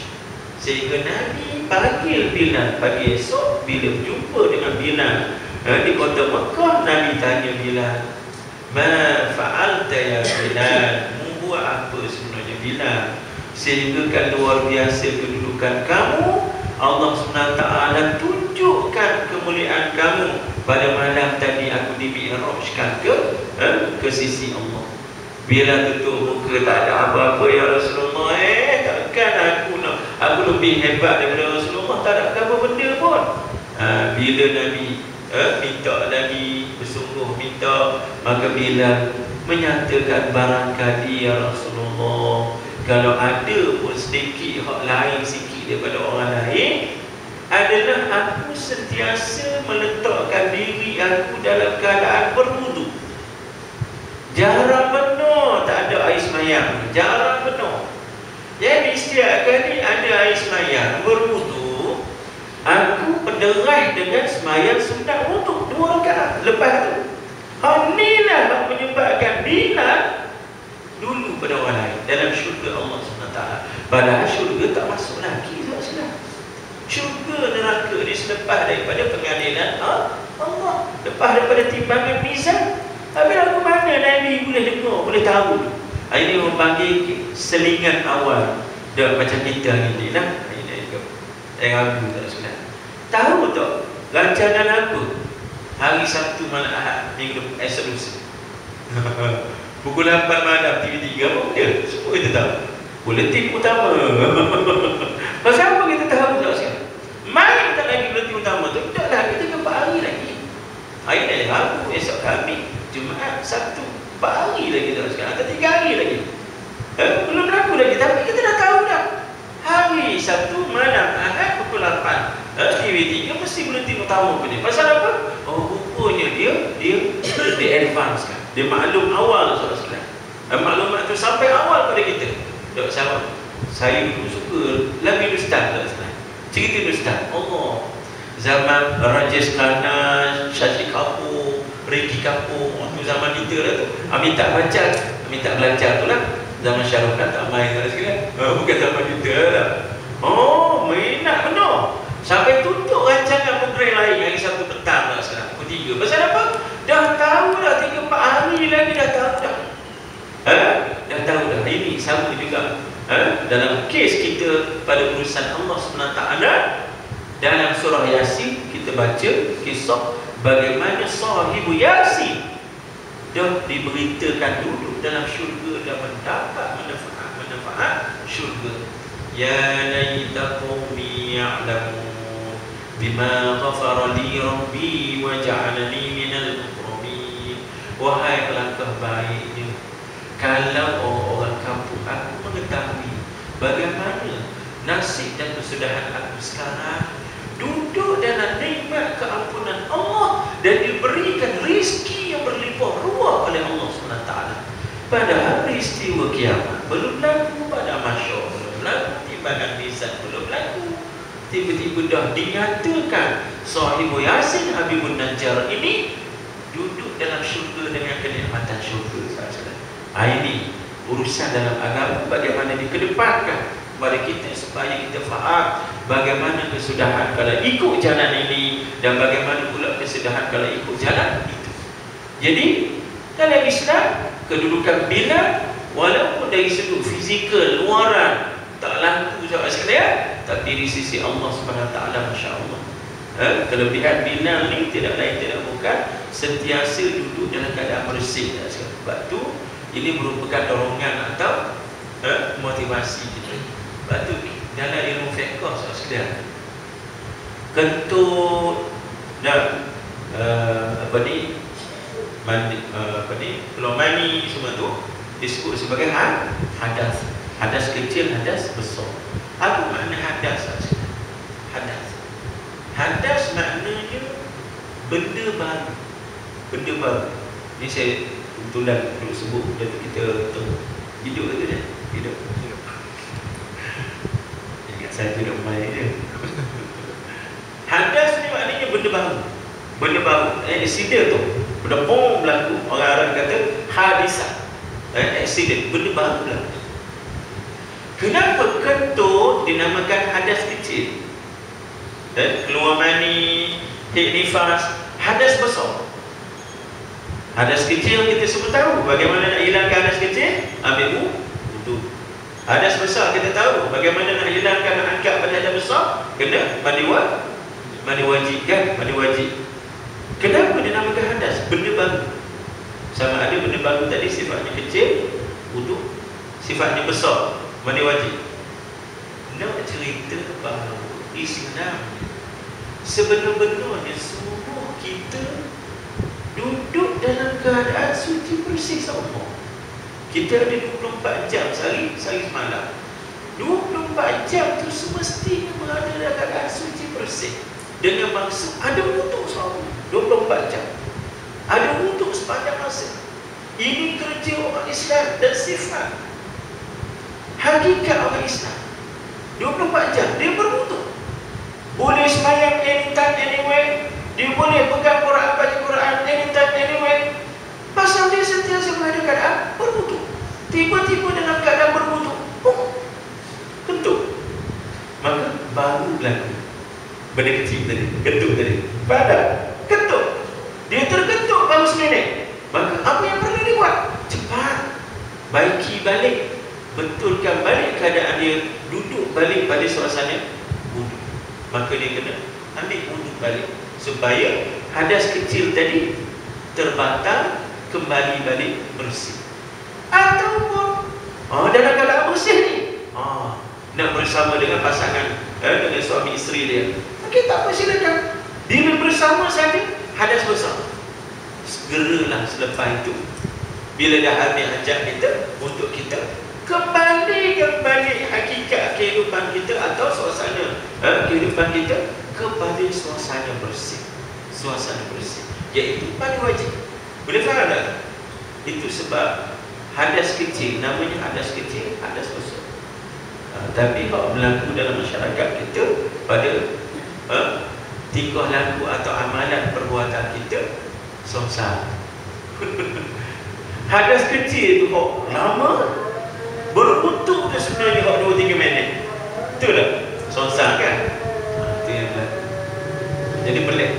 Sehingga Nabi panggil Bilal pagi esok. Bila berjumpa dengan Bilal di kota Mekah, Nabi tanya Bilal, "Ma fa'alta ya Bilal?" Membuat apa sebenarnya Bilal? Sehingga kan luar biasa kedudukan kamu. Allah SWT tunjukkan kemuliaan kamu pada malam tadi aku dimi'rajkan ke sisi Allah. Bila tutup muka, tak ada apa-apa ya Rasulullah. Takkan aku lebih hebat daripada Rasulullah, tak ada apa benda pun. Bila Nabi minta lagi, bersungguh minta, maka bila menyatakan barangkali ya Rasulullah, kalau ada pun sedikit hak lain sikit daripada orang lain, adalah aku sentiasa meletakkan diri aku dalam keadaan berwudu. Jarang benar tak ada air semayang, jarang benar. Jadi setiap kali ada air semayang berwudu, aku penderah dengan semayang sunat wudu 2 rakaat lepas tu. Inilah yang menyebabkan Bilal dulu pada orang lain dalam syurga Allah SWT. Padahal syurga tak masuk lagi, syurga neraka ni selepas daripada pengadilan Allah, lepas daripada timbangan mizan. Habis aku mana Nabi boleh dengar, boleh tahu? Ini memanggil selingan awal. Dah macam kita ni lah. Ini ragu tak sudah. Tahu tak rancangan apa? Hari Sabtu malam Ahad minggu esok lusa. Pukul 8 malam TV3 apa dia? Semua kita tahu. Buletin utama. Pasal apa kita tahu tak sekarang? Main tak lagi buletin utama tu. Tak dah, kita ke 4 hari lagi. Hari ni Rabu, esok Khamis, Jumaat, Sabtu, 4 hari lagi tak sekarang. Atau 3 hari lagi. Belum berlaku lagi. Tapi kita dah tahu dah. Hari Sabtu malam Ahad pukul 8. TV3 mesti buletin utama punya. Pasal apa? Oh, rupanya dia advance kan. Dia maklum awal saudara-saudara. Maklumat tu sampai awal pada kita. Tak salah. Saya dulu suka lagu Ustaz saudara. Cerita Ustaz. Allah. Zaman Rajesh Khanna, Shashik Kapoor, Ricky Kapoor, waktu zaman kita dah tu. Amitabh Bachchan, Amitabh belajar tu lah. Zaman Shah Rukh Khan tak main kat sekalian. Bukan zaman kita lah. Oh, minat benar. Sampai tutup rancangan program lain hari Sabtu petang lah sekarang. Pukul 3. Pasal apa? Dah tahu dah 3-4 hari lagi dah tahu dah. Dah tahu dah. Ini sama juga. Dalam kes kita pada urusan Allah SWT, dalam surah Yasin kita baca kisah bagaimana sahibu Yasin dah diberitakan duduk dalam syurga dan mendapat manfaat syurga. Ya laita qaumi ya'lamun bima ghafara li rabbi wa ja'alani minal mukramin. Wahai alangkah baiknya kalau orang-orang kampung aku mengetahui bagaimana nasib dan kesudahan aku sekarang, duduk dalam nikmat keampunan Allah dan diberikan rizki yang berlimpah ruah oleh Allah SWT. Padahal peristiwa kiamat belum berlaku, pada masyarakat belum berlaku, timbangan mizan belum berlaku. Tiba-tiba dah dinyatakan sahibu Yasin Habibun Najjar ini duduk dalam syurga dengan kenikmatan syurga. Ini urusan dalam agama bagaimana dikedepankan kepada kita supaya kita faham bagaimana kesudahan kalau ikut jalan ini dan bagaimana pula kesudahan kalau ikut jalan itu. Jadi dalam Islam kedudukan Bilal walaupun dari sudut fizikal luaran tak laku sahabat sekalian, tapi di sisi Allah SWT masya-Allah kelebihan Bilal ni tidak lain tidak bukan sentiasa duduk dalam keadaan bersih. Sebab tu ini merupakan dorongan atau motivasi kita. Sebab tu dalam ilmu fiqh saudara, kentut dan keluar mani semua tu disebut sebagai hadas. Hadas kecil, hadas besar. Apa makna hadas saudara? Hadas maknanya benda baru. Benda baru. Ini saya kebetulan dulu sebut dan kita hidup itu dah. Hidup. Ingat saya tidak main je. Hadas ni maknanya benda baru. Benda baru. Accident tu. Benda bom berlaku. Orang Arab kata hadisah. Accident. Benda baru berlaku. Kenapa kentut dinamakan hadas kecil? Keluar mani, hid nifas. Hadas besar. Hadas kecil kita semua tahu bagaimana nak hilangkan hadas kecil, ambil wudu. Hadas besar kita tahu bagaimana nak hilangkan, nak angkat pada hadas besar, kena mandi wajib kan, mandi wajib. Kenapa dinamakan hadas? Benda baru. Sama ada benda baru tadi sifatnya kecil, wudu, sifatnya besar, mandi wajib. Nak cerita bahawa Islam sebenar-benarnya semua kita duduk dalam keadaan suci bersih sama. Kita ada 24 jam sehari semalam. 24 jam tu semestinya berada dalam keadaan suci bersih. Dengan maksud ada wudu sama 24 jam. Ada wudu sepanjang masa. Ini kerja orang Islam dan sifat hakikat orang Islam. 24 jam dia berwudu. Boleh sembahyang anytime anywhere. Dia boleh pegang Quran, baca Quran anytime anywhere. Pasal dia sentiasa berada keadaan berwudu. Tiba-tiba dalam keadaan berwudu, kentut. Maka baru berlaku benda kecil tadi, kentut tadi. Pada kentut, dia terkentut baru seminit. Maka apa yang perlu dibuat? Cepat baiki balik, betulkan balik keadaan dia, duduk balik pada suasana wudu. Maka dia kena ambil wudu balik supaya hadas kecil tadi terbatal, kembali balik bersih. Ataupun dalam keadaan bersih ni nak bersama dengan pasangan, dengan suami isteri dia, kita tak persilakan. Dia bersama saja hadas besar, segeralah selepas itu bila dah habis hajat kita, untuk kita kembali hakikat kehidupan kita atau suasana kehidupan kita kepada suasana bersih. Suasana bersih, iaitu paling wajib. Boleh faham tak? Itu sebab hadas kecil, namanya hadas kecil, hadas besar. Tapi kalau berlaku dalam masyarakat kita pada tingkah laku atau amalan perbuatan kita, susah. Hadas kecil tu kok lama berbentuk tu sebenarnya kok 2-3 minit. Betul tak? Susah kan? Itu yang berlaku. Jadi pelik.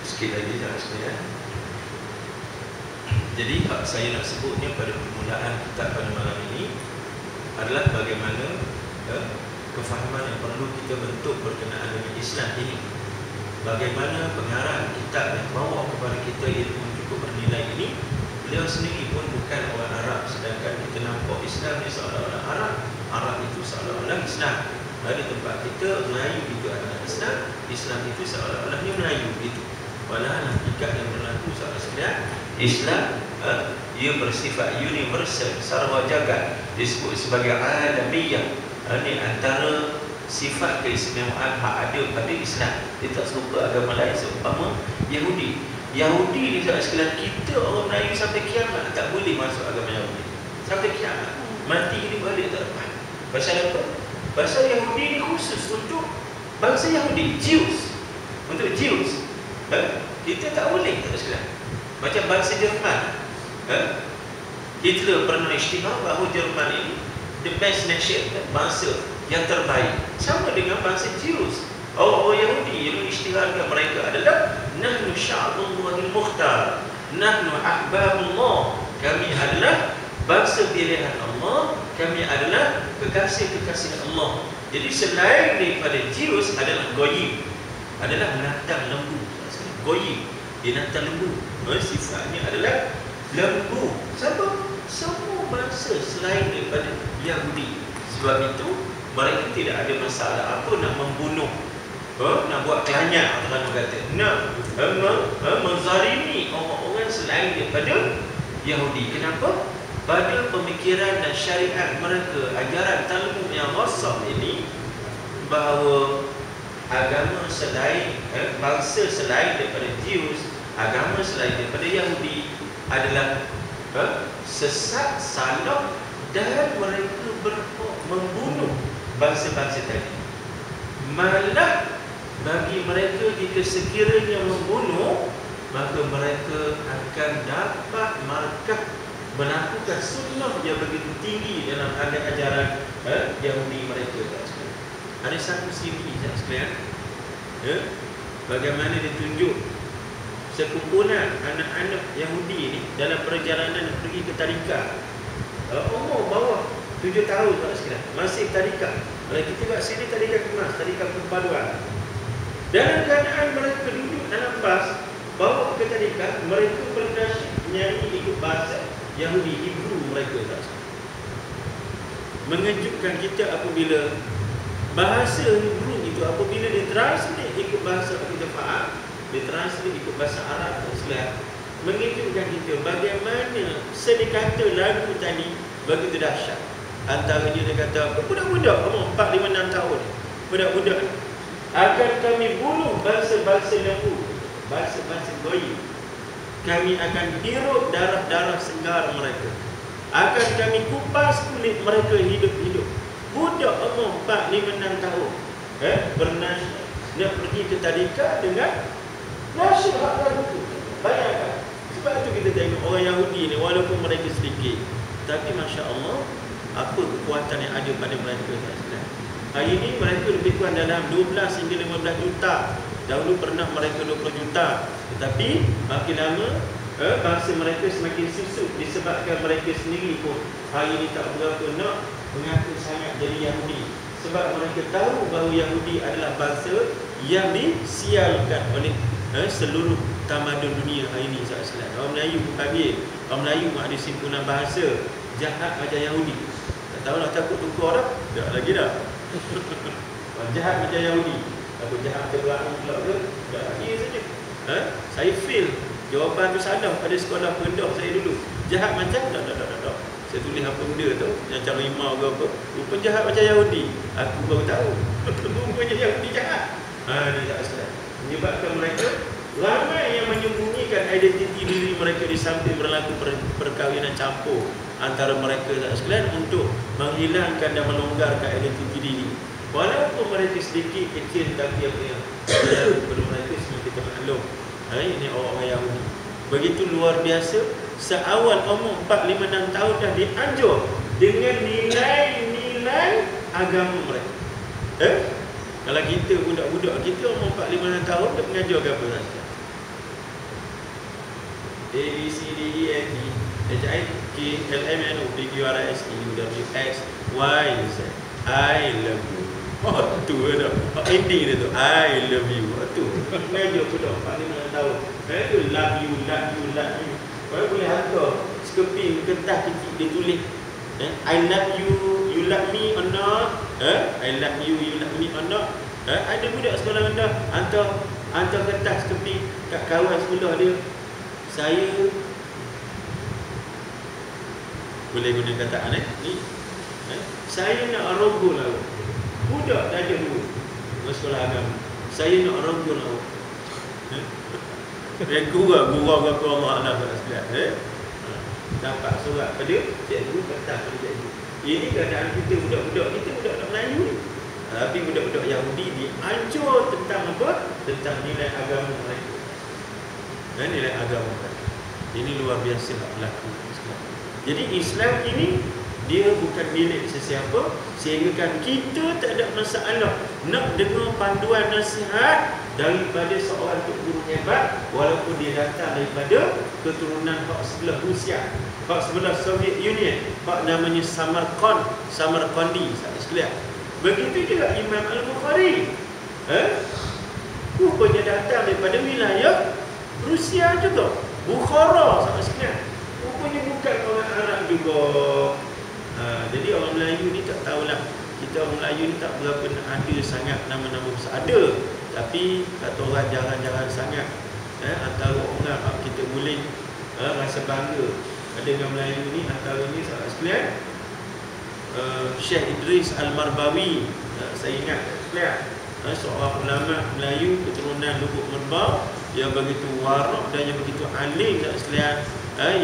Sikit lagi tak sekalian. Jadi hak saya nak sebutnya pada permulaan kitab pada malam ini adalah bagaimana kefahaman yang perlu kita bentuk berkenaan dengan Islam ini. Bagaimana pengarang kitab yang bawa kepada kita ilmu cukup bernilai ini, beliau sendiri pun bukan orang Arab, sedangkan kita nampak Islam ni seolah-olah Arab, Arab itu seolah-olah Islam. Dari tempat kita, Melayu itu adalah Islam, Islam itu seolah-olahnya Melayu itu. Padahal hakikat yang berlaku sahabat sekalian, Islam ia bersifat universal, sarwa jagat, disebut sebagai alamiyyah. Ini antara sifat keistimewaan hak ada pada Islam. Dia tak serupa agama lain, seumpama Yahudi. Yahudi ni sahabat sekalian, kita orang Melayu sampai kiamat tak boleh masuk agama Yahudi. Sampai kiamat, mati ini balik tak dapat. Pasal apa? Pasal Yahudi ni khusus untuk bangsa Yahudi, Jews. Untuk Jews. Kita tak boleh, tak sekalian. Macam bangsa Jerman, Hitler pernah isytihar bahawa Jerman ini the best nation, bangsa yang terbaik. Sama dengan bangsa Jews. Orang Yahudi yang mengisytiharkan mereka adalah nahnu sya'bullahil mukhtar, nahnu ahbabullah, kami adalah bangsa pilihan Allah, kami adalah kekasih-kekasih Allah. Jadi selain daripada Zeus adalah Goyim, adalah binatang lembu. Goyim, binatang lembu, sifatnya adalah lembu. Siapa? Semua bangsa selain daripada Yahudi. Sebab itu mereka tidak ada masalah apa nak membunuh, nak buat kelanyar, orang kata, nak menzalimi orang-orang selain daripada Yahudi. Kenapa? Pada pemikiran dan syariat mereka, ajaran Talmud yang rosak ini, bahawa agama selain, bangsa selain daripada Zeus, agama selain daripada Yahudi adalah sesat, salah, dan mereka membunuh bangsa-bangsa tadi. Malah bagi mereka, jika sekiranya membunuh, maka mereka akan dapat markah melakukan sunnah yang begitu tinggi dalam ajaran Yahudi mereka. Ada satu sini sekalian, bagaimana ditunjuk sekumpulan anak-anak Yahudi ini dalam perjalanan pergi ke tadika. Umur bawah 7 tahun sekalian, masih tadika. Kalau kita kat sini tadika kemas, tadika perpaduan. Dalam keadaan mereka duduk dalam bas, bawa ke tadika, mereka bernasib menyanyi ikut bahasa Yahudi, Hebrew mereka. Mengejutkan kita apabila bahasa Hebrew itu, apabila ditranslate ikut bahasa kita faham, ditranslate ikut bahasa Arab dan Islam, mengejutkan kita bagaimana sedikata lagu tadi begitu dahsyat. Antaranya dia kata, budak-budak umur 4, 5, 6 tahun, budak-budak akan kami bunuh bangsa-bangsa lembu, bangsa-bangsa Goyim. Kami akan hirup darah-darah segar mereka, akan kami kupas kulit mereka hidup-hidup. Budak umur 4, 5, 6 tahun bernasib nak pergi ke tadika dengan nasyid hak lagu. Bayangkan. Sebab itu kita tengok orang Yahudi ni, walaupun mereka sedikit, tapi Masya Allah, apa kekuatan yang ada pada mereka. Hari ini mereka lebih kurang dalam 12 hingga 15 juta. Dahulu pernah mereka 20 juta. Tetapi makin lama bangsa mereka semakin susut, disebabkan mereka sendiri pun hari ini tak berapa nak mengaku sangat jadi Yahudi. Sebab mereka tahu bahawa Yahudi adalah bangsa yang disialkan oleh seluruh tamadun dunia hari ini. Orang Melayu pun panggil, orang Melayu pun ada simpulan bahasa jahat macam Yahudi. Tak tahulah, takut tukar dah. Tak lagi dah. Jahat macam Yahudi. Apa jahat macam Belakang pula ke? Tak lagi saja. Saya fail. Jawapan tu salah pada sekolah rendah saya dulu. Jahat macam tak. Saya tulis apa benda tu, macam rimau ke apa, rupanya jahat macam Yahudi. Aku baru tahu rupanya Yahudi jahat. Dia tak salah. Menyebabkan mereka ramai yang menyembunyikan identiti diri mereka di samping berlaku perkahwinan campur antara mereka tak sekalian untuk menghilangkan dan melonggarkan identiti diri. Walaupun mereka sedikit kecil, tapi apa yang kepada mereka semua kita maklum. Ini orang-orang Yahudi begitu luar biasa. Seawal umur 4, 5, 6 tahun dah dianjur dengan nilai-nilai agama mereka. Kalau kita budak-budak kita umur 4, 5, 6 tahun dah mengajar agama saja. A, B, C, D, E, F, G, H, I, K, L, M, N, O, P, Q, R, S, T, U, W, X, Y, Z. I love you. Tu dah. Ending dia tu, I love you. Tu mengajar budak 4, 5, 6 tahun. Tu love you. Orang boleh hantar skeping kertas kecil dia tulis I love you, you love me or not? I love you, you love me or not? Ada budak sekolah rendah hantar kertas skeping kat kawan sekolah dia. Saya boleh guna kataan ni. Saya nak rogol awak. Budak dah ada dua sekolah agama. Saya nak rogol awak. Gurau ke Allah Alam sekalian. Dapat surat pada cikgu, kertas pada cikgu. Ini keadaan kita, budak-budak kita, budak-budak Melayu ni. Tapi budak-budak Yahudi diancur tentang apa? Tentang nilai agama mereka. Dan nilai agama mereka. Ini luar biasa berlaku. Jadi Islam ini
dia bukan milik sesiapa, sehingga kan kita tak ada masalah nak dengar panduan nasihat daripada seorang tok guru hebat, walaupun dia datang daripada keturunan hak sebelah Rusia, hak sebelah Soviet Union, hak namanya Samarkandi, sahabat sekalian. Begitu juga Imam Al-Bukhari, rupanya datang daripada wilayah Rusia juga, Bukhara, sahabat sekalian. Rupanya bukan orang Arab juga. Jadi orang Melayu ni tak tahulah, kita orang Melayu ni tak berapa ada sangat nama-nama besar. Ada, tapi kata orang jarang-jarang sangat. Antara orang kita boleh rasa bangga dengan Melayu ni, antara ni sahabat sekalian, Syekh Idris Al-Marbawi, saya ingat sekalian, seorang ulama Melayu keturunan Lubuk Merbau yang begitu warak dan yang begitu alim sahabat sekalian,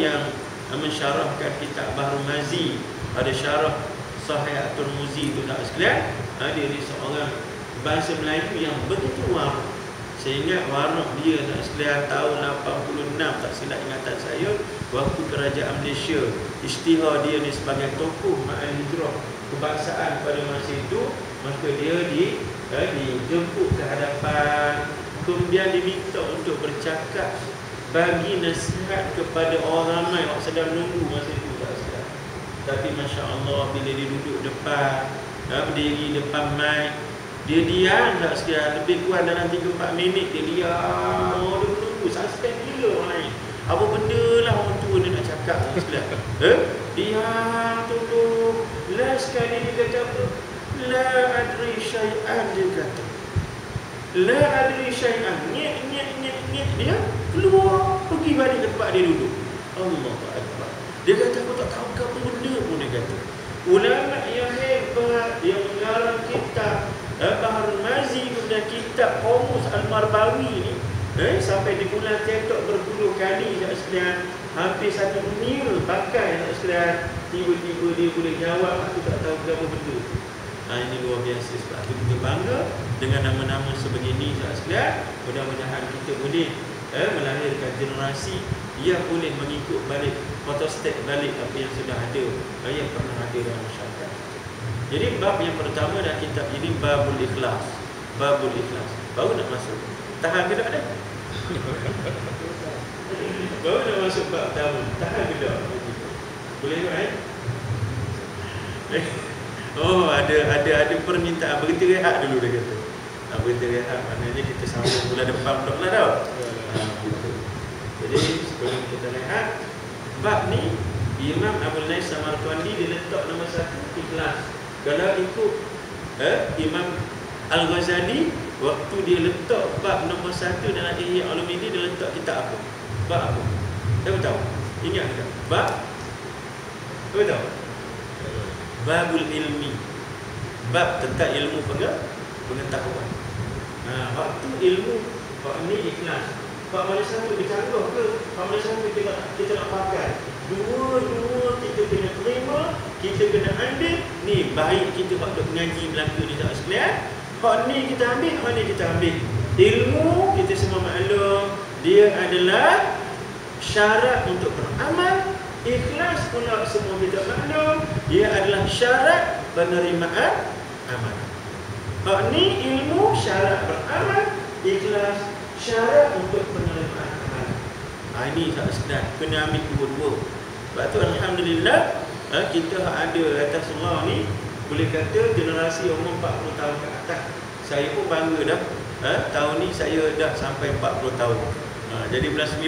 yang mensyarahkan kitab Bahrul Mazi, ada syarah Sahih At-Tirmizi itu sahabat sekalian. Dia ni seorang bahasa Melayu yang begitu warak. Saya ingat warak dia sahabat sekalian tahun 86, tak silap ingatan saya, waktu kerajaan Malaysia isytihar dia ni sebagai tokoh ma'al hijrah kebangsaan pada masa itu, maka dia dijemput ke hadapan, kemudian diminta untuk bercakap, bagi nasihat kepada orang ramai yang sedang menunggu masa itu tak sekalian. Tapi Masya Allah, bila dia duduk depan, berdiri depan mic, dia diam tak sekalian, lebih kurang dalam 3-4 minit dia diam. Dia menunggu, suspend gila orang lain. Apa benda lah orang tua dia nak cakap tak sekalian. Diam, tunggu. Last kali dia kata apa? La adri syai'an, dia kata. La adri syai'an. Nyek. Dia keluar, pergi balik ke tempat dia duduk. Allahu Akbar. Dia kata aku tak tahu apa benda pun, dia kata. Ulama yang hebat yang mengarang kitab Bahrul Mazi dan kitab Qamus Al-Marbawi ni, sampai di bulan TikTok berpuluh kali sahabat sekalian, hampir 1 dunia pakai sahabat sekalian. Tiba-tiba dia boleh jawab aku tak tahu berapa benda. Ini luar biasa. Sebab itu kita bangga dengan nama-nama sebegini sahabat sekalian. Mudah-mudahan kita boleh melahirkan generasi yang boleh mengikut balik, photostat balik apa yang sudah ada, yang pernah ada dalam masyarakat. Jadi bab yang pertama dalam kitab ini Babul Ikhlas. Babul Ikhlas. Baru nak masuk. Tahan ke tak ada? Baru nak masuk bab pertama. Tahan ke tak? Boleh tak? Oh, ada permintaan berhenti rehat dulu dia kata. Berhenti rehat maknanya kita sambung bulan depan pula lah tau. Jadi sebelum kita rehat, bab ni Imam Abul Lais Samarkandi dia letak nombor 1 ikhlas. Kalau ikut Imam Al-Ghazali, waktu dia letak bab nombor 1 dalam Ihya Ulumuddin, dia letak kitab apa? Bab apa? Siapa tahu? Ingat tak? Bab apa tahu? Babul ilmi. Bab tentang ilmu pengetahuan. Waktu ilmu, waktu ni ikhlas. Pak mana satu bercanggah ke? Pak mana satu kita nak pakai? Dua-dua kita kena terima, kita kena ambil. Ni baik kita waktu mengaji Melaka ni tak sekalian. Pak ni kita ambil, pak ni kita ambil. Ilmu kita semua maklum, dia adalah syarat untuk beramal. Ikhlas pula semua kita maklum, dia adalah syarat penerimaan amal. Pak ni ilmu syarat beramal, ikhlas syarat untuk penerimaan amal. Ini tak sedar, kena ambil dua-dua. Sebab tu alhamdulillah kita ada atas Allah ni, boleh kata generasi umur 40 tahun ke atas. Saya pun bangga dah. Tahun ni saya dah sampai 40 tahun. Jadi bulan 9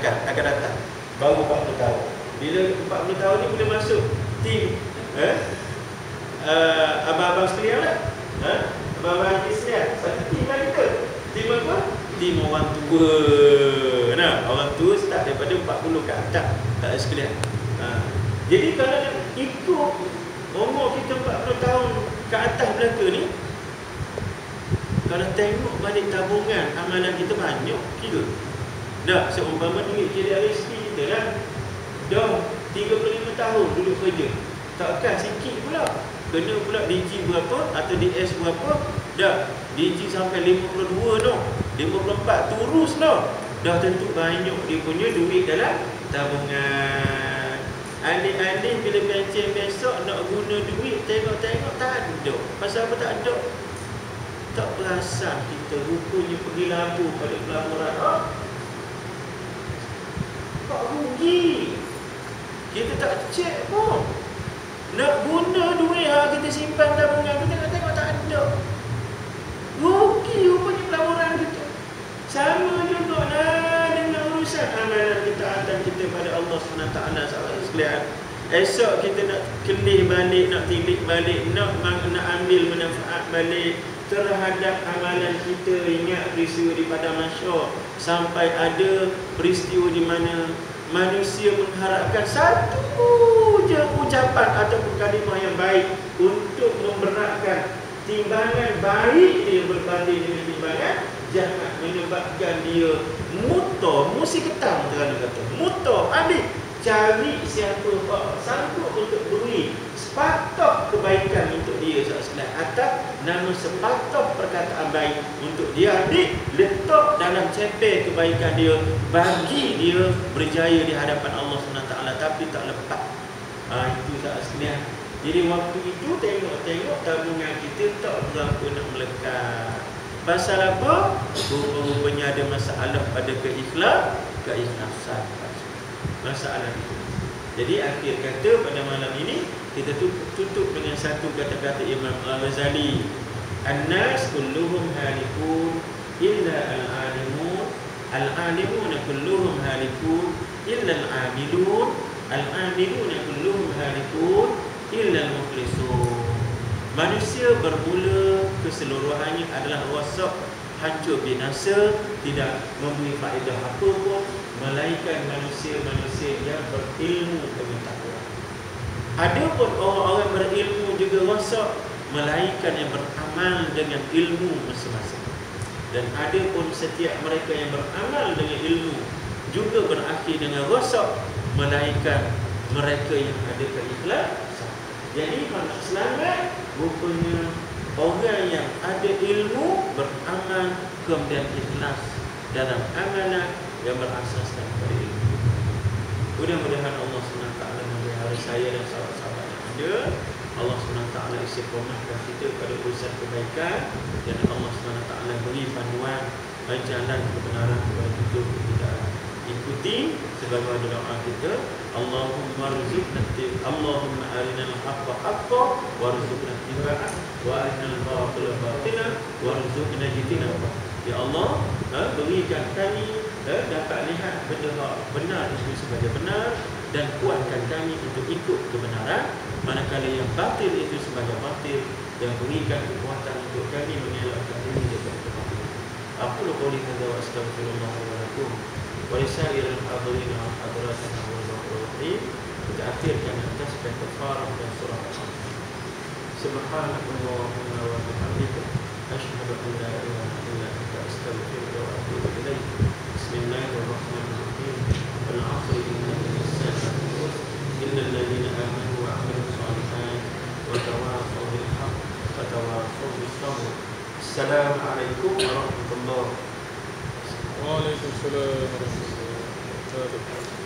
akan datang baru 40 tahun. Bila 40 tahun ni boleh masuk tim abang-abang sekalian lah. Abang-abang sekalian, satu tim lah kita. Tim apa? Tim orang tua. Nah, orang tua start daripada 40 ke atas, tak ada sekalian. Jadi kalau ikut umur kita 40 tahun ke atas belaka ni, kalau tengok balik tabungan amalan kita banyak kira. Dah seumpama duit kira rezeki kita dah 35 tahun duduk kerja. Takkan sikit pula. Kena pula DG berapa atau DS berapa. Dah DG sampai 52 dah, 54 terus dah. Dah tentu banyak dia punya duit dalam tabungan. Alih-alih bila pencen besok nak guna duit, tengok-tengok tak ada. Pasal apa tak ada? Tak perasan kita rupanya pergi labur pada pelaburan. Tak rugi. Kita tak cek pun. Nak guna duit kita simpan tabungan, kita nak tengok tak ada. Rugi rupanya pelaburan kita. Sama juga dengan urusan amalan kita hantar kita pada Allah SWT. Sahabat sekalian, esok kita nak kelih balik, nak tilik balik, nak ambil manfaat balik terhadap amalan kita. Ingat peristiwa di Padang Mahsyar, sampai ada peristiwa di mana manusia mengharapkan satu je ucapan ataupun kalimah yang baik untuk memberatkan timbangan baik dia berbanding dengan timbangan jahat, menyebabkan dia musi ketam, terang kata muta, ambil cari siapa sanggup untuk beri sepatah kebaikan untuk dia atas nama sepatah perkataan baik untuk dia, ambil letak dalam ceper kebaikan dia, bagi dia berjaya di hadapan Allah SWT, tapi tak lepas. Itu tak sekalian. Jadi waktu itu tengok-tengok tabungan kita tak berapa nak melekat. Pasal apa? Rupanya ada masalah pada keikhlasan. Masalah itu. Jadi akhir kata pada malam ini kita tutup dengan satu kata-kata Imam Al-Ghazali. An-nas kulluhum halikun illa al-alimun. Al-alimun kulluhum halikun illa al-amilun. Al-amilun kulluhum halikun illa al-mukhlisun. Manusia bermula keseluruhannya adalah rosak, hancur binasa, tidak memberi faedah apa pun, melainkan manusia-manusia yang berilmu pengetahuan. Ada pun orang-orang berilmu juga rosak, melainkan yang beramal dengan ilmu masing-masing. Dan ada pun setiap mereka yang beramal dengan ilmu juga berakhir dengan rosak, melainkan mereka yang ada keikhlasan. Jadi kalau nak selamat, rupanya orang yang ada ilmu, beramal, kemudian ikhlas dalam amalan yang berasaskan pada ilmu. Mudah-mudahan Allah SWT memelihara saya dan sahabat-sahabat yang ada. Allah SWT istiqomahkan kita pada urusan kebaikan, dan Allah SWT beri panduan jalan kebenaran kepada kita untuk kita ikuti sebagaimana doa kita. Allahumma arinal haqqa haqqan warzuqna ittiba'ah wa arinal batila batilan warzuqna ijtinabah. Ya Allah, berikan kami dapat lihat benda benar itu sebagai benar, dan kuatkan kami untuk ikut kebenaran, manakala yang batil itu sebagai batil, dan berikan kekuatan untuk kami mengelakkan diri daripada kebatilan. Aqulu qouli hadza wa astaghfirullah wa lakum wa lisairil hadirin wal hadirat rahim. Kita akhirkan atas kafarah dan surah Al-Fatihah. Subhanakallahumma wa bihamdika asyhadu an la ilaha illa anta astaghfiruka wa atubu ilaik. Bismillahirrahmanirrahim. Wal 'asri innal insana lafi khusr illa alladhina amanu wa 'amilus shalihat wa tawassaw bil haqq wa tawassaw bis sabr. Assalamualaikum warahmatullahi wabarakatuh.
Waalaikumsalam warahmatullahi wabarakatuh.